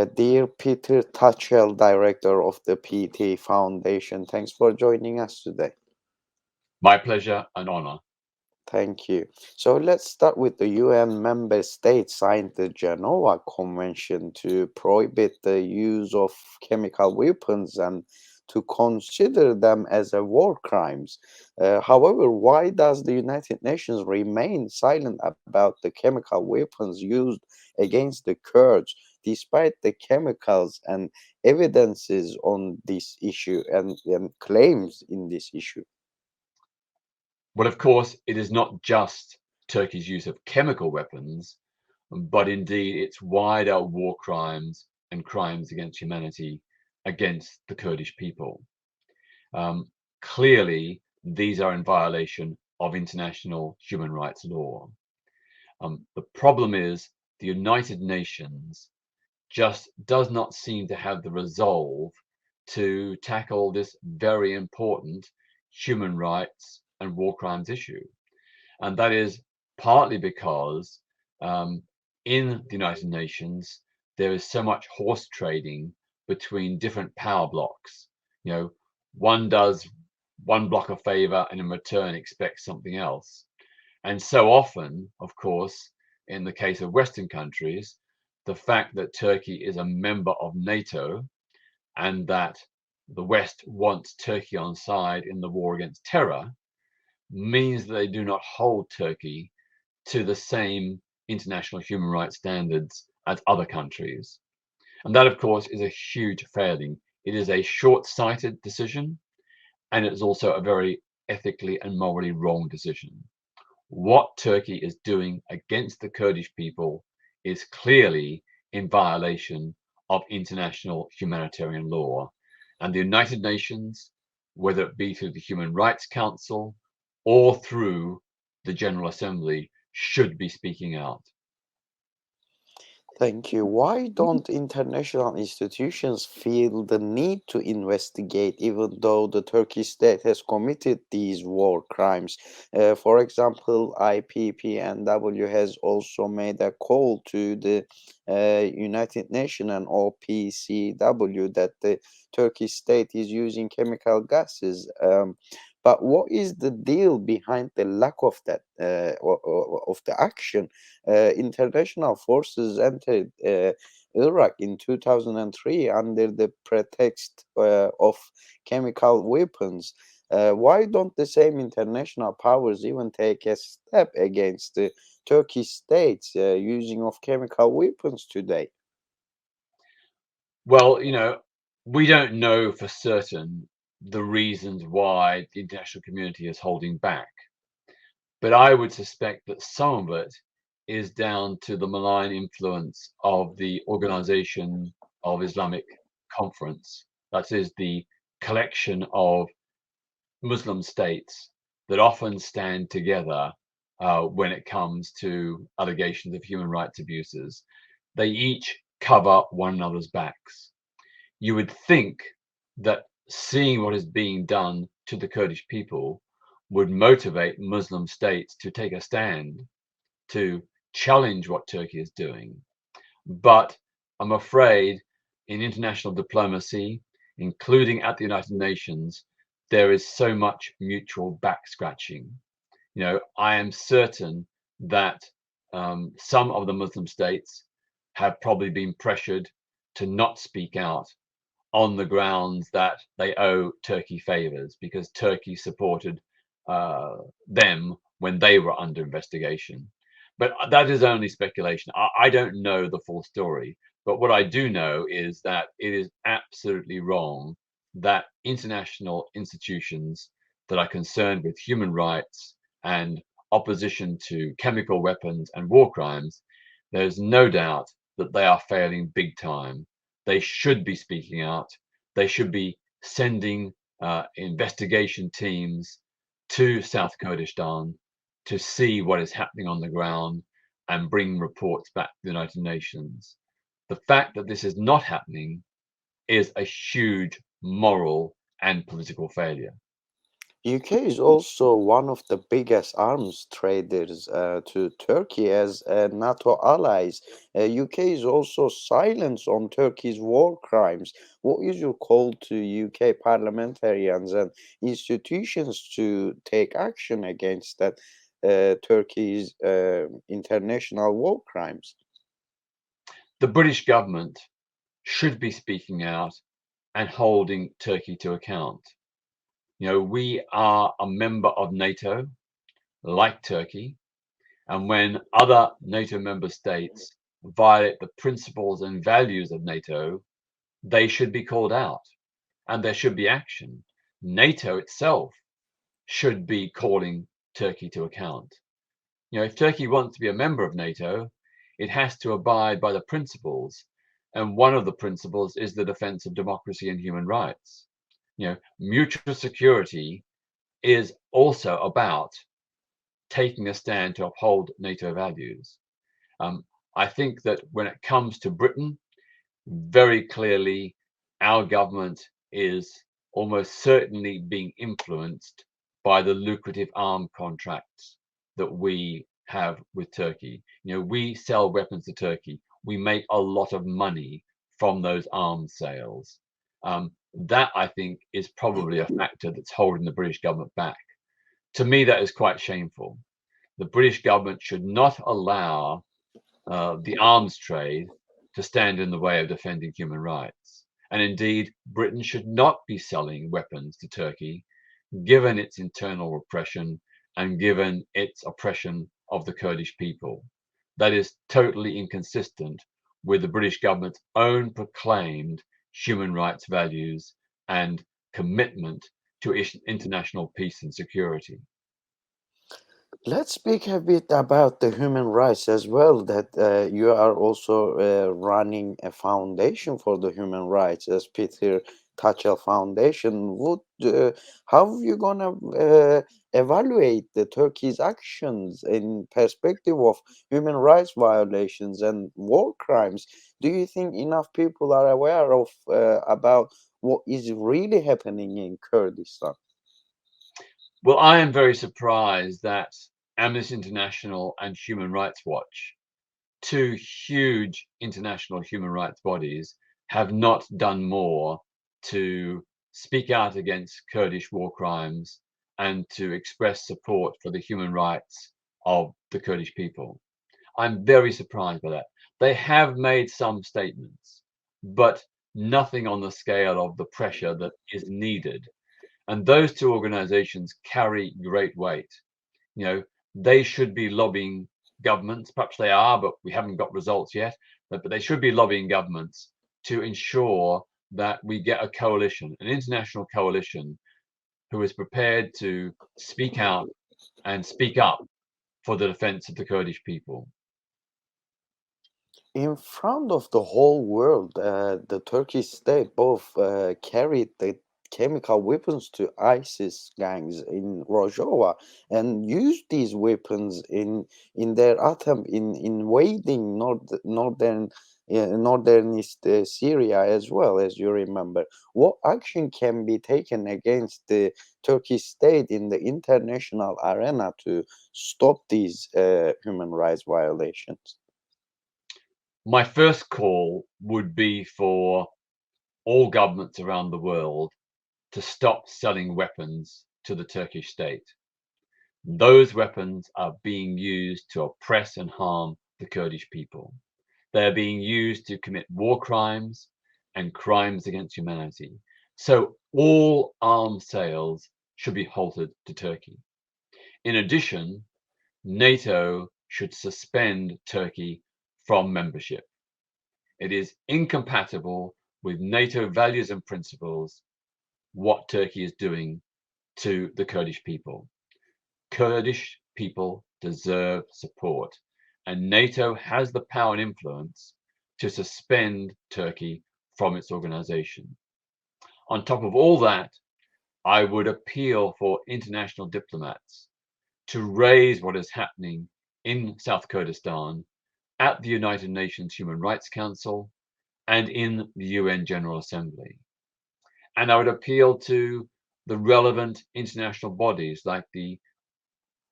Dear Peter Tatchell, Director of the PT Foundation, thanks for joining us today. My pleasure and honor. Thank you. So let's start with the UN member states signed the Geneva Convention to prohibit the use of chemical weapons and to consider them as a war crimes. However, why does the United Nations remain silent about the chemical weapons used against the Kurds, despite the chemicals and evidences on this issue and claims in this issue? Well, of course, it is not just Turkey's use of chemical weapons, but indeed its wider war crimes and crimes against humanity against the Kurdish people. Um, Clearly, these are in violation of international human rights law. The problem is the United Nations just does not seem to have the resolve to tackle this very important human rights and war crimes issue. And that is partly because um, in the United Nations, there is so much horse trading between different power blocks. You know, one does one block a favor and in return expects something else. And so often, of course, in the case of Western countries, the fact that Turkey is a member of NATO and that the West wants Turkey on side in the war against terror means that they do not hold Turkey to the same international human rights standards as other countries. And that, of course, is a huge failing. It is a short sighted decision, and it's also a very ethically and morally wrong decision. What Turkey is doing against the Kurdish people is clearly in violation of international humanitarian law. And the United Nations, whether it be through the Human Rights Council or through the General Assembly, should be speaking out. Thank you. Why don't international institutions feel the need to investigate, even though the Turkish state has committed these war crimes? For example, IPPNW has also made a call to the United Nations and OPCW that the Turkish state is using chemical gases. But what is the deal behind the lack of that of the action? International forces entered Iraq in 2003 under the pretext of chemical weapons. Why don't the same international powers even take a step against the Turkish states using of chemical weapons today? Well, we don't know for certain the reasons why the international community is holding back. But I would suspect that some of it is down to the malign influence of the Organization of Islamic Conference. That is the collection of Muslim states that often stand together when it comes to allegations of human rights abuses. They each cover one another's backs. You would think that seeing what is being done to the Kurdish people would motivate Muslim states to take a stand, to challenge what Turkey is doing. But I'm afraid in international diplomacy, including at the United Nations, there is so much mutual back scratching. I am certain that some of the Muslim states have probably been pressured to not speak out on the grounds that they owe Turkey favors because Turkey supported them when they were under investigation. But that is only speculation. I don't know the full story. But what I do know is that it is absolutely wrong that international institutions that are concerned with human rights and opposition to chemical weapons and war crimes, there's no doubt that they are failing big time. They should be speaking out. They should be sending investigation teams to South Kurdistan to see what is happening on the ground and bring reports back to the United Nations. The fact that this is not happening is a huge moral and political failure. UK is also one of the biggest arms traders to Turkey as NATO allies. UK is also silent on Turkey's war crimes. What is your call to UK parliamentarians and institutions to take action against that Turkey's international war crimes? The British government should be speaking out and holding Turkey to account. We are a member of NATO, like Turkey, and when other NATO member states violate the principles and values of NATO, they should be called out and there should be action. NATO itself should be calling Turkey to account. If Turkey wants to be a member of NATO, it has to abide by the principles. And one of the principles is the defense of democracy and human rights. Mutual security is also about taking a stand to uphold NATO values. I think that when it comes to Britain, very clearly our government is almost certainly being influenced by the lucrative arm contracts that we have with Turkey. We sell weapons to Turkey. We make a lot of money from those arms sales. That, I think, is probably a factor that's holding the British government back. To me, that is quite shameful. The British government should not allow the arms trade to stand in the way of defending human rights. And indeed, Britain should not be selling weapons to Turkey, given its internal repression and given its oppression of the Kurdish people. That is totally inconsistent with the British government's own proclaimed human rights values and commitment to international peace and security. Let's speak a bit about the human rights as well. That you are also running a foundation for the human rights as Peter Tatchell Foundation. How are you gonna evaluate the Turkey's actions in perspective of human rights violations and war crimes? Do you think enough people are aware of about what is really happening in Kurdistan? Well, I am very surprised that Amnesty International and Human Rights Watch, two huge international human rights bodies, have not done more to speak out against Kurdish war crimes and to express support for the human rights of the Kurdish people. I'm very surprised by that. They have made some statements, but nothing on the scale of the pressure that is needed. And those two organizations carry great weight. You know, they should be lobbying governments. Perhaps they are, but we haven't got results yet. But they should be lobbying governments to ensure that we get a coalition, an international coalition, who is prepared to speak out and speak up for the defense of the Kurdish people. In front of the whole world, the Turkish state both carried the chemical weapons to ISIS gangs in Rojava and used these weapons in their attempt in invading northernist Syria as well, as you remember. What action can be taken against the Turkish state in the international arena to stop these human rights violations? My first call would be for all governments around the world to stop selling weapons to the Turkish state. Those weapons are being used to oppress and harm the Kurdish people. They're being used to commit war crimes and crimes against humanity. So all arms sales should be halted to Turkey. In addition, NATO should suspend Turkey from membership. It is incompatible with NATO values and principles what Turkey is doing to the Kurdish people. Kurdish people deserve support, and NATO has the power and influence to suspend Turkey from its organization. On top of all that, I would appeal for international diplomats to raise what is happening in South Kurdistan at the United Nations Human Rights Council and in the UN General Assembly. And I would appeal to the relevant international bodies like the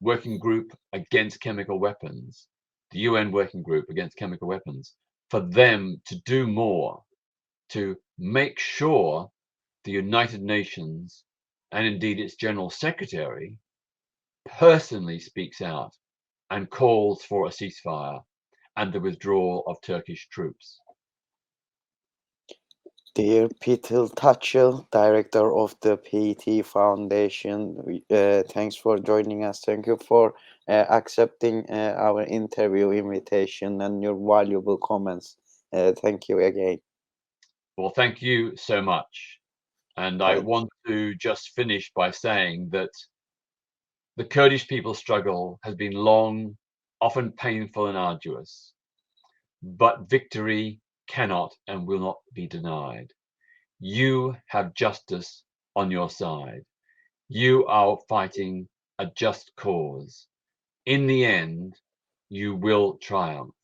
Working Group Against Chemical Weapons, the UN Working Group Against Chemical Weapons, for them to do more to make sure the United Nations and indeed its General Secretary personally speaks out and calls for a ceasefire and the withdrawal of Turkish troops. Dear Peter Tatchell, Director of the PT Foundation, thanks for joining us. Thank you for accepting our interview invitation and your valuable comments. Thank you again. Well, thank you so much. And I Thank, want to just finish by saying that the Kurdish people's struggle has been long, often painful and arduous, but victory cannot and will not be denied. You have justice on your side. You are fighting a just cause. In the end, you will triumph.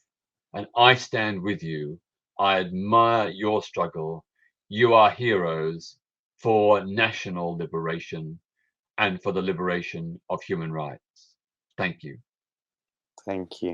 And I stand with you. I admire your struggle. You are heroes for national liberation and for the liberation of human rights. Thank you. thank you.